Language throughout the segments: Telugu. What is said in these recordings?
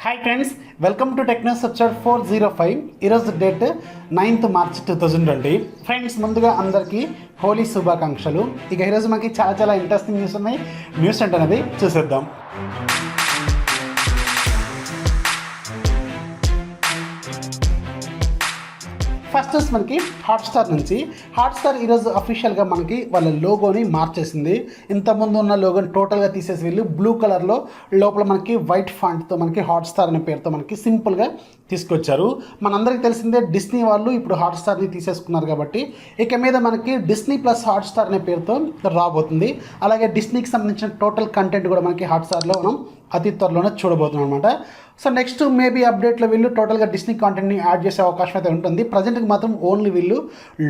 Hi friends, welcome to techno subject 405. ఈరోజు డేట్ 9th March 2020. ఫ్రెండ్స్, ముందుగా అందరికీ హోలీ శుభాకాంక్షలు. ఇక ఈరోజు మనకి చాలా ఇంట్రెస్టింగ్ న్యూస్ ఉన్నాయి. న్యూస్ ఏంటనేది చూసేద్దాం. ఫస్ట్ మనకి హాట్స్టార్ నుంచి హాట్స్టార్ ఈరోజు అఫీషియల్గా మనకి వాళ్ళ లోగోని మార్చేసింది. ఇంతకుముందు ఉన్న లోగోని టోటల్గా తీసేసి వీళ్ళు బ్లూ కలర్లో లోపల మనకి వైట్ ఫాంట్తో మనకి హాట్స్టార్ అనే పేరుతో మనకి సింపుల్గా తీసుకొచ్చారు. మనందరికీ తెలిసిందే డిస్నీ వాళ్ళు ఇప్పుడు హాట్స్టార్ని తీసేసుకున్నారు కాబట్టి ఇక మీద మనకి డిస్నీ ప్లస్ హాట్స్టార్ అనే పేరుతో రాబోతుంది. అలాగే డిస్నీకి సంబంధించిన టోటల్ కంటెంట్ కూడా మనకి హాట్స్టార్లో మనం అతి త్వరలోనే చూడబోతున్నాం అనమాట. సో నెక్స్ట్ మేబీ అప్డేట్లో వీళ్ళు టోటల్గా డిస్నీ కాంటెంట్ని యాడ్ చేసే అవకాశం అయితే ఉంటుంది. ప్రజెంట్కి మాత్రం ఓన్లీ వీళ్ళు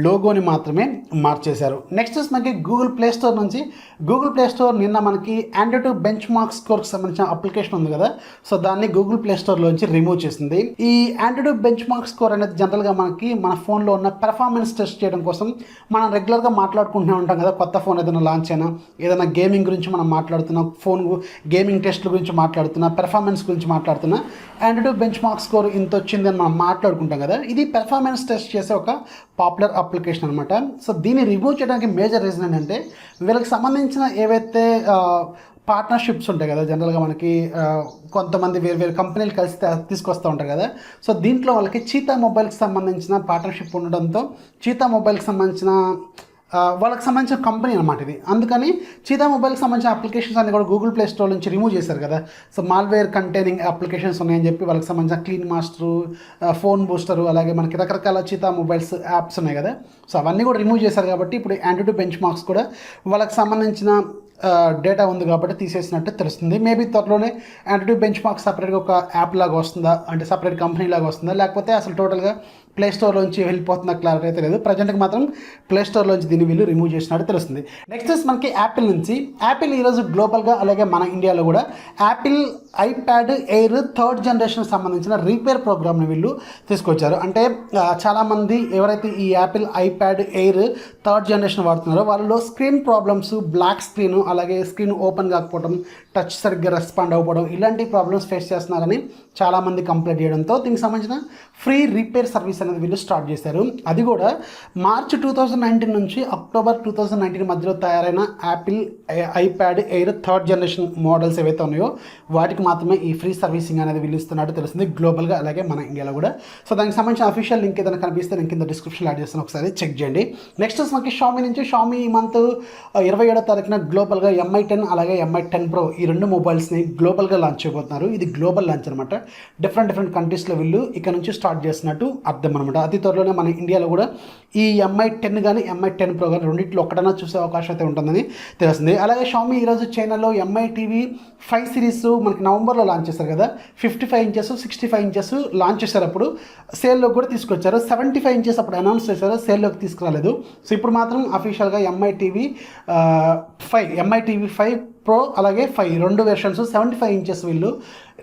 లోగోని మాత్రమే మార్చేశారు. నెక్స్ట్ మనకి గూగుల్ ప్లే స్టోర్ నుంచి గూగుల్ ప్లే స్టోర్ నిన్న మనకి ANTUTU బెంచ్ మార్క్ స్కోర్కి సంబంధించిన అప్లికేషన్ ఉంది కదా, సో దాన్ని గూగుల్ ప్లే స్టోర్లోంచి రిమూవ్ చేసింది. ఈ ANTUTU బెంచ్ మార్క్ స్కోర్ అనేది జనరల్గా మనకి మన ఫోన్లో ఉన్న పెర్ఫార్మెన్స్ టెస్ట్ చేయడం కోసం మనం రెగ్యులర్గా మాట్లాడుకుంటూనే ఉంటాం కదా. కొత్త ఫోన్ ఏదైనా లాంచ్ అయినా, ఏదైనా గేమింగ్ గురించి మనం మాట్లాడుతున్నాం, ఫోన్ గేమింగ్ టెస్ట్ల గురించి మాట్లాడుతున్నా, పెర్ఫార్మెన్స్ గురించి మాట్లాడుతున్నా, ANTUTU బెంచ్ మార్క్ స్కోర్ ఇంత వచ్చింది అని మనం మాట్లాడుకుంటాం కదా. ఇది పెర్ఫార్మెన్స్ టెస్ట్ చేసే ఒక పాపులర్ అప్లికేషన్ అనమాట. సో దీన్ని రిమూవ్ చేయడానికి మేజర్ రీజన్ ఏంటంటే వీళ్ళకి సంబంధించిన ఏవైతే పార్ట్నర్షిప్స్ ఉంటాయి కదా, జనరల్గా మనకి కొంతమంది వేరు కంపెనీలు కలిసి తీసుకొస్తూ ఉంటారు కదా. సో దీంట్లో వాళ్ళకి చీతా మొబైల్కి సంబంధించిన పార్ట్నర్షిప్ ఉండడంతో చీతా మొబైల్కి సంబంధించిన వాళ్ళకి సంబంధించిన కంపెనీ అనమాట ఇది. అందుకని చీతా మొబైల్కి సంబంధించిన అప్లికేషన్స్ అన్ని కూడా గూగుల్ ప్లే స్టోర్ నుంచి రిమూవ్ చేశారు కదా. సో మాల్వేర్ కంటైనింగ్ అప్లికేషన్స్ ఉన్నాయని చెప్పి వాళ్ళకి సంబంధించిన క్లీన్ మాస్టరు, ఫోన్ బూస్టరు, అలాగే మనకి రకరకాల చీతా మొబైల్స్ యాప్స్ ఉన్నాయి కదా. సో అవన్నీ కూడా రిమూవ్ చేశారు కాబట్టి ఇప్పుడు ANTUTU బెంచ్ మార్క్స్ కూడా వాళ్ళకి సంబంధించిన డేటా ఉంది కాబట్టి తీసేసినట్టు తెలుస్తుంది. మేబీ త్వరలోనే ANTUTU బెంచ్ మార్క్ సపరేట్గా ఒక యాప్ లాగా వస్తుందా, అంటే సపరేట్ కంపెనీ లాగా వస్తుందా, లేకపోతే అసలు టోటల్గా ప్లే స్టోర్లోంచి వెళ్ళిపోతున్న క్లారిటీ అయితే లేదు. ప్రజెంట్కి మాత్రం ప్లే స్టోర్లోంచి దీన్ని వీళ్ళు రిమూవ్ చేసినట్టు తెలుస్తుంది. నెక్స్ట్ మనకి యాపిల్ నుంచి యాపిల్ ఈరోజు గ్లోబల్గా అలాగే మన ఇండియాలో కూడా Apple iPad air 3rd generation సంబంధించిన రిపేర్ ప్రోగ్రామ్ని వీళ్ళు తీసుకొచ్చారు. అంటే చాలామంది ఎవరైతే ఈ Apple iPad air 3rd generation వాడుతున్నారో వాళ్ళలో స్క్రీన్ ప్రాబ్లమ్స్, బ్లాక్ స్క్రీన్, అలాగే స్క్రీన్ ఓపెన్ కాకపోవడం, టచ్ సరిగ్గా రెస్పాండ్ అవ్వడం, ఇలాంటి ప్రాబ్లమ్స్ ఫేస్ చేస్తున్నారని చాలామంది కంప్లైంట్ చేయడంతో దీనికి సంబంధించిన ఫ్రీ రిపేర్ సర్వీస్ అనేది వీళ్ళు స్టార్ట్ చేశారు. అది కూడా మార్చ్ 2019 నుంచి అక్టోబర్ 2019 మధ్యలో తయారైన Apple iPad air 3rd generation models ఏవైతే ఉన్నాయో వాటికి మాత్రమే ఈ ఫ్రీ సర్వీసింగ్ అనేది వీళ్ళు ఇస్తున్నట్టు తెలుస్తుంది గ్లోబల్గా అలాగే మన ఇండియాలో కూడా. సో దానికి సంబంధించిన అఫీషియల్ లింక్ ఏదైనా కనిపిస్తే నేను కింద డిస్క్రిప్షన్లో యాడ్ చేస్తాను, ఒకసారి చెక్ చేయండి. నెక్స్ట్ మనకి Xiaomi నుంచి Xiaomi ఈ మంత్ 27వ తారీఖున గ్లోబల్గా Mi10 అలాగే Mi10 Pro ఈ రెండు మొబైల్స్ని గ్లోబల్గా లాంచ్ చేయబోతున్నారు. ఇది గ్లోబల్ లాంచ్ అనమాట. డిఫరెంట్ కంట్రీస్లో వీళ్ళు ఇక్కడ నుంచి స్టార్ట్ చేస్తున్నట్టు అర్థం అనమాట. అతి త్వరలోనే మన ఇండియాలో కూడా ఈ Mi10 కానీ Mi10 Pro కానీ రెండింటిలో ఒక్కటన్నా చూసే అవకాశం అయితే ఉంటుందని తెలుస్తుంది. అలాగే Xiaomi ఈరోజు చైనాలో Mi TV 5 సిరీస్ మనకి నవంబర్లో లాంచ్ చేశారు కదా. 55 ఇంచెస్ 65 ఇంచెస్ లాంచ్ చేశారు. అప్పుడు సేల్లోకి కూడా తీసుకొచ్చారు. 75 ఇంచెస్ అప్పుడు అనౌన్స్ చేశారు, సేల్లోకి తీసుకురాలేదు. సో ఇప్పుడు మాత్రం అఫీషియల్గా Mi TV 5 Pro అలాగే 5 రెండు వెర్షన్స్ 75 ఇంచెస్ వీళ్ళు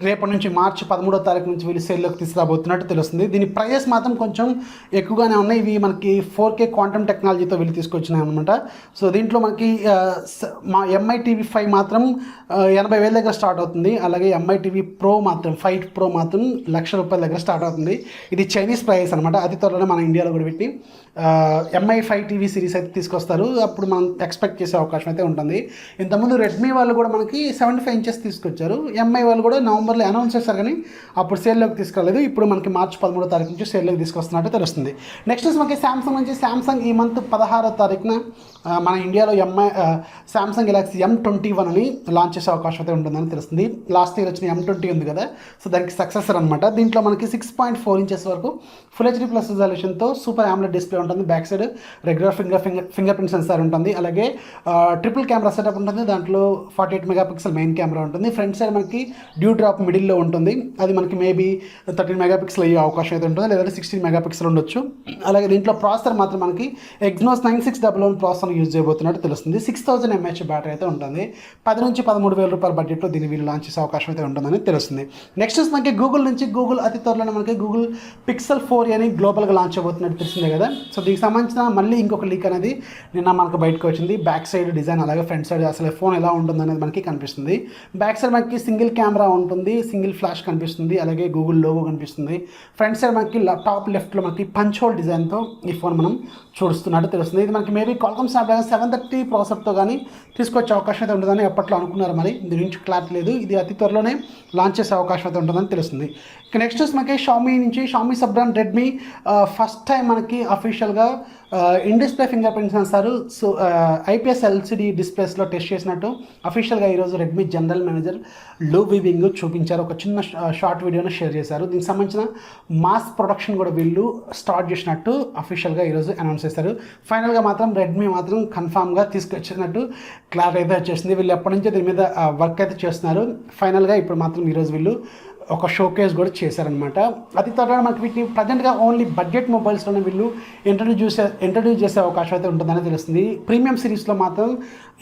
రేపటి నుంచి మార్చి 13వ తారీఖు నుంచి వీళ్ళు సేల్లోకి తీసుకురాబోతున్నట్టు తెలుస్తుంది. దీని ప్రైజెస్ మాత్రం కొంచెం ఎక్కువగానే ఉన్నాయి. ఇవి మనకి 4K క్వాంటమ్ టెక్నాలజీతో వీళ్ళు తీసుకొచ్చినాయి అనమాట. సో దీంట్లో మనకి మా Mi TV 5 మాత్రం 80,000 దగ్గర స్టార్ట్ అవుతుంది. అలాగే Mi TV Pro మాత్రం 5 Pro మాత్రం ₹1,00,000 దగ్గర స్టార్ట్ అవుతుంది. ఇది చైనీస్ ప్రైజెస్ అనమాట. అతి త్వరలోనే మన ఇండియాలో కూడా పెట్టి Mi 5 TV సిరీస్ అయితే తీసుకొస్తారు. అప్పుడు మనం ఎక్స్పెక్ట్ చేసే అవకాశం అయితే ఉంటుంది. ఇంతకుముందు రెడ్మీ వాళ్ళు కూడా మనకి 75 ఇంచెస్ తీసుకొచ్చారు. Mi వాళ్ళు కూడా నవంబర్లో అనౌన్స్ చేశారు కానీ అప్పుడు సేల్లోకి తీసుకురాలేదు. ఇప్పుడు మనకి మార్చి 13వ తారీఖు నుంచి సేల్లోకి తీసుకొస్తున్నట్టు తెలుస్తుంది. నెక్స్ట్ మనకి శాంసంగ్ నుంచి శాంసంగ్ ఈ మంత్ 16వ తారీఖున మన ఇండియాలో శాంసంగ్ Galaxy M21 అని లాంచ్ చేసే అవకాశం అయితే ఉంటుందని తెలుస్తుంది. లాస్ట్ ఇయర్ వచ్చిన M20 ఉంది కదా, సో దానికి సక్సెసర్ అనమాట. దీంట్లో మనకి 6.4 ఇంచెస్ వరకు ఫుల్ HD ప్లస్ రిజల్యూషన్తో సూపర్ AMOLED డిస్ప్లే ఉంటుంది. Back side regular fingerprint sensor ఉంటుంది. అలాగే ట్రిపుల్ కెమెరా సెటప్ ఉంటుంది. దాంట్లో 48 మెగాపిక్సెల్ మెయిన్ కెమెరా ఉంటుంది. ఫ్రంట్ సైడ్ మనకి డ్యూ డ్రాప్ మిడిల్లో ఉంటుంది. అది మనకి మేబీ 13 మెగాపిక్సెల్ అయ్యే అవకాశం అయితే ఉంటుంది, లేదంటే 16 మెగాపిక్సెల్ ఉండొచ్చు. అలాగే దీంట్లో ప్రాసెసర్ మాత్రం మనకి Exynos 9611 ప్రాసెసర్ యూజ్ చేయబోతున్నట్టు తెలుస్తుంది. 6000 mAh బ్యాటరీ అయితే ఉంటుంది. 10 నుంచి 13,000 రూపాయల బడ్జెట్లో దీన్ని వీళ్ళు లాంచ్ చేసే అవకాశం అయితే ఉంటుందని తెలుస్తుంది. నెక్స్ట్ మనకి గూగుల్ నుంచి గూగుల్ అతి త్వరలోనే మనకి గూగుల్ Pixel 4 అని గ్లోబల్గా లాంచ్ అయిపోతున్నట్టు తెలిసిందే కదా. సో దీనికి సంబంధించిన మళ్ళీ ఇంకొక లీక్ అనేది నిన్న మనకు బయటకు వచ్చింది. బ్యాక్ సైడ్ డిజైన్ అలాగే ఫ్రంట్ సైడ్ అసలు ఫోన్ ఎలా ఉంటుంది అనేది మనకి కనిపిస్తుంది. బ్యాక్ సైడ్ మనకి సింగిల్ కెమెరా ఉంటుంది. ఉంటుంది, సింగిల్ ఫ్లాష్ కనిపిస్తుంది, అలాగే గూగుల్ లోగో కనిపిస్తుంది. ఫ్రంట్ సైడ్ మనకి టాప్ లెఫ్ట్లో మనకి పంచ్ హోల్ డిజైన్తో ఈ ఫోన్ మనం చూస్తున్నట్టు తెలుస్తుంది. ఇది మనకి మేబీ క్వాల్కామ్ స్నాప్డ్రాగన్ 730 ప్రాసెసర్తో కానీ తీసుకొచ్చే అవకాశం అయితే ఉంటుందని ఎప్పట్లో అనుకున్నారు. మరి దీని నుంచి క్లారిటీ లేదు. ఇది అతి త్వరలోనే లాంచ్ చేసే అవకాశం అయితే ఉంటుందని తెలుస్తుంది. ఇక నెక్స్ట్ మనకి Xiaomi sub brand Redmi first time మనకి అఫీషియల్గా in display fingerprint sensor IPS LCD డిస్ప్లేస్లో టెస్ట్ చేసినట్టు అఫీషియల్గా ఈరోజు Redmi general manager Lu Weibing చూపించారు. ఒక చిన్న షార్ట్ వీడియోను షేర్ చేశారు. దీనికి సంబంధించిన మాస్ ప్రొడక్షన్ కూడా వీళ్ళు స్టార్ట్ చేసినట్టు అఫీషియల్గా ఈరోజు అనౌన్స్ చేశారు. ఫైనల్గా మాత్రం రెడ్మీ మాత్రం కన్ఫామ్గా తీసుకొచ్చినట్టు క్లారిటీ అయితే వచ్చేసింది. వీళ్ళు ఎప్పటి నుంచో దీని మీద వర్క్ అయితే చేస్తున్నారు. ఫైనల్గా ఇప్పుడు మాత్రం ఈరోజు వీళ్ళు ఒక షోకేస్ కూడా చేశారనమాట. అతి త్వరగా మనకి వీటిని ప్రజెంట్గా ఓన్లీ బడ్జెట్ మొబైల్స్లోనే వీళ్ళు ఇంట్రడ్యూస్ చేసే అవకాశం అయితే ఉంటుందని తెలుస్తుంది. ప్రీమియం సిరీస్లో మాత్రం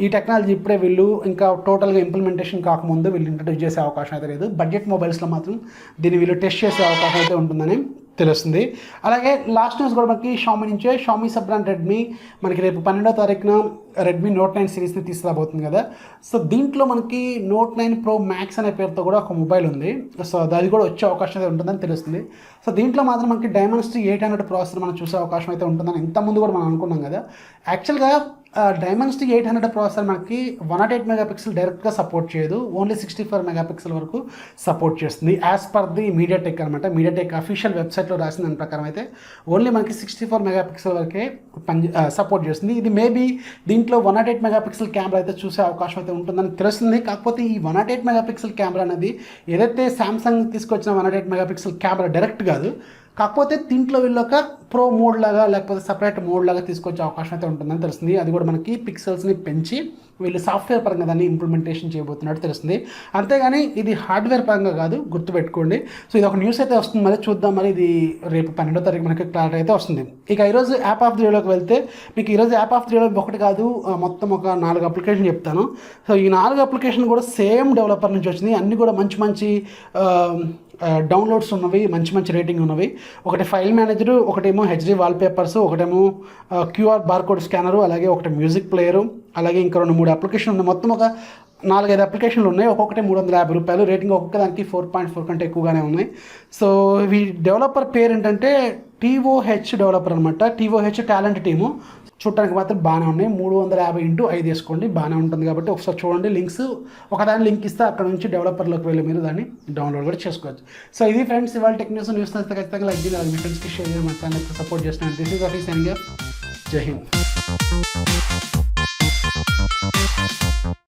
ఈ టెక్నాలజీ ఇప్పుడే వీళ్ళు ఇంకా టోటల్గా ఇంప్లిమెంటేషన్ కాకముందు వీళ్ళు ఇంట్రడ్యూస్ చేసే అవకాశం అయితే లేదు. బడ్జెట్ మొబైల్స్లో మాత్రం దీన్ని వీళ్ళు టెస్ట్ చేసే అవకాశం అయితే ఉంటుందని తెలుస్తుంది. అలాగే లాస్ట్ న్యూస్ కూడా మనకి షామీ సబ్ బ్రాండ్ రెడ్మీ మనకి రేపు 12వ తారీఖున రెడ్మీ నోట్ 9 సిరీస్ని తీసుకురాబోతుంది కదా. సో దీంట్లో మనకి నోట్ 9 ప్రో మ్యాక్స్ అనే పేరుతో కూడా ఒక మొబైల్ ఉంది. సో అది కూడా వచ్చే అవకాశం అయితే ఉంటుందని తెలుస్తుంది. సో దీంట్లో మాత్రం మనకి డైమెన్సిటీ 800 ప్రాసెసర్ మనం చూసే అవకాశం అయితే ఉంటుందని ఇంతకుముందు కూడా మనం అనుకున్నాం కదా. యాక్చువల్గా డైమెన్సిటీ 800 ప్రాసెసర్ మనకి 108 మెగాపిక్సెల్ డైరెక్ట్గా సపోర్ట్ చేయదు, ఓన్లీ 64 మెగాపిక్సెల్ వరకు సపోర్ట్ చేస్తుంది. యాజ్ పర్ ది మీడియాటెక్ అనమాట. మీడియాటెక్ అఫీషియల్ వెబ్సైట్లో రాసిన దాని ప్రకారం అయితే ఓన్లీ మనకి 64 మెగాపిక్సెల్ వరకే సపోర్ట్ చేస్తుంది. ఇది మేబీ దీంట్లో 108 మెగాపిక్సెల్ కెమెరా అయితే చూసే అవకాశం అయితే ఉంటుందని తెలుస్తుంది. కాకపోతే ఈ 108 మెగాపిక్సెల్ కెమెరా అనేది ఏదైతే శాంసంగ్ తీసుకొచ్చిన 108 మెగాపిక్సెల్ కెమెరా డైరెక్ట్ కాదు, కాకపోతే దీంట్లో వీళ్ళు ఒక ప్రో మోడ్ లాగా లేకపోతే సపరేట్ మోడ్ లాగా తీసుకొచ్చే అవకాశం అయితే ఉంటుందని తెలుస్తుంది. అది కూడా మనకి పిక్సెల్స్ని పెంచి వీళ్ళు సాఫ్ట్వేర్ పరంగా దాన్ని ఇంప్లిమెంటేషన్ చేయబోతున్నట్టు తెలుస్తుంది. అంతేగాని ఇది హార్డ్వేర్ పరంగా కాదు, గుర్తుపెట్టుకోండి. సో ఇది ఒక న్యూస్ అయితే వస్తుంది, మరి చూద్దాం. మరి ఇది రేపు 12వ తారీఖు మనకి క్లారిటీ అయితే వస్తుంది. ఇక ఈరోజు యాప్ ఆఫ్ ది డేలోకి వెళ్తే మీకు ఈరోజు యాప్ ఆఫ్ ది డేలో ఒకటి కాదు, మొత్తం ఒక 4 అప్లికేషన్ చెప్తాను. సో ఈ 4 అప్లికేషన్ కూడా సేమ్ డెవలపర్ నుంచి వచ్చింది. అన్నీ కూడా మంచి డౌన్లోడ్స్ ఉన్నవి, మంచి రేటింగ్ ఉన్నవి. ఒకటి ఫైల్ మేనేజరు, ఒకటేమో హెచ్డి వాల్పేపర్స్, ఒకటేమో క్యూఆర్ బార్కోడ్ స్కానరు, అలాగే ఒకటి మ్యూజిక్ ప్లేయరు, అలాగే ఇంకా 2-3 అప్లికేషన్ ఉన్నాయి. మొత్తం ఒక 4-5 అప్లికేషన్లు ఉన్నాయి. ఒక్కొక్కటి $350 రేటింగ్, ఒక్కొక్క దానికి 4.4 కంటే ఎక్కువగానే ఉన్నాయి. సో ఈ డెవలపర్ పేరు ఏంటంటే TOH డెవలపర్ అనమాట. TOH talent team. చూడటానికి మాత్రం బాగానే ఉన్నాయి. 350x5 వేసుకోండి, బాగానే ఉంటుంది. కాబట్టి ఒకసారి చూడండి. లింక్స్ ఒకదాని లింక్ ఇస్తే అక్కడ నుంచి డెవలపర్లోకి వెళ్ళి మీరు దాన్ని డౌన్లోడ్ కూడా చేసుకోవచ్చు. సో ఇది ఫ్రెండ్స్ ఇవాళ టెక్ న్యూస్ నచ్చితే ఖచ్చితంగా లైక్ చేయాలి, మీ ఫ్రెండ్స్కి షేర్ చేయడం, మా ఛానల్కి సపోర్ట్ చేస్తున్నాను. This is Rafi signing off. జై హింద్.